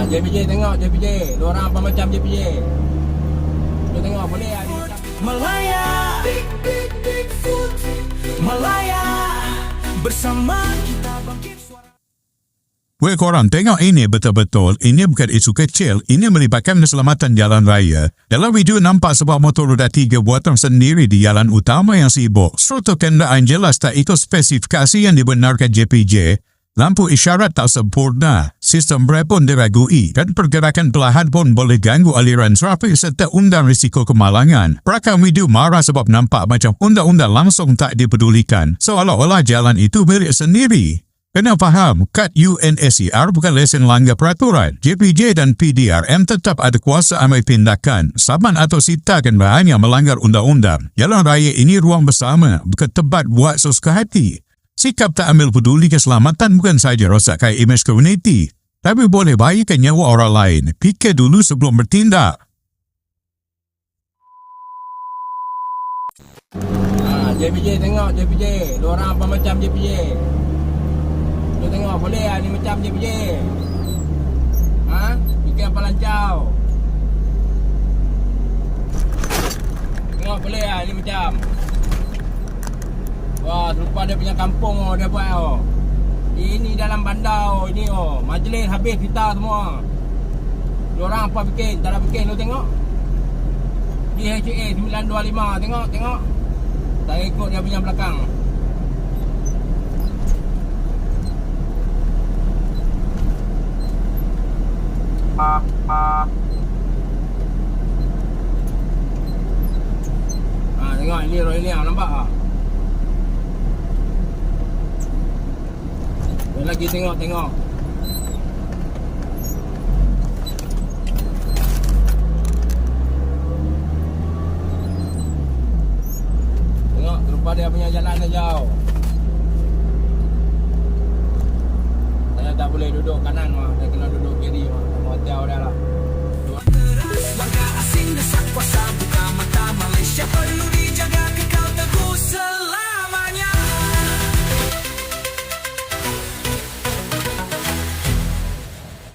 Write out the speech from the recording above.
JPJ tengok JPJ. Dua orang apa macam JPJ. Dia tengok boleh ada macam Malaya, Malaya, bersama kita bangkit suara. Weh korang tengok ini betul-betul, ini bukan isu kecil, ini melibatkan keselamatan jalan raya. Dalam video nampak sebuah motor roda 3 buatan sendiri di jalan utama yang sibuk. Struktur kenderaan jelas tak ikut spesifikasi yang dibenarkan JPJ. Lampu isyarat tak sempurna, sistem brek pun diragui dan pergerakan perlahan pun boleh ganggu aliran trafik serta undang risiko kemalangan. Perakam video marah sebab nampak macam undang-undang langsung tak dipedulikan, seolah-olah jalan itu milik sendiri. Kena faham, kad UNSCR bukan lesen langgar peraturan. JPJ dan PDRM tetap ada kuasa ambil tindakan, saman atau sitakan bahan yang melanggar undang-undang. Jalan raya ini ruang bersama, bukan tempat buat sesuka hati. Sikap tak ambil peduli keselamatan bukan saja rosakkan imej komuniti, tapi boleh bahayakan nyawa orang lain. Fikir dulu sebelum bertindak. JPJ tengok JPJ. Dua orang apa macam JPJ. Dia tengok boleh lah ni macam JPJ. Fikir apa lancau. Tengok boleh lah ni macam. Wah, terlupa dia punya kampung dia buat Ini dalam bandar ini majlis habis kita semua. Diorang apa bikin? Tak ada bikin lu tengok. DHA 925 tengok. Tak ikut dia punya belakang. Tengok ini Roy Liang nampak tak? Lagi tengok. Tengok terlupa dia punya jalan dia jauh. Saya tak boleh duduk kanan mah.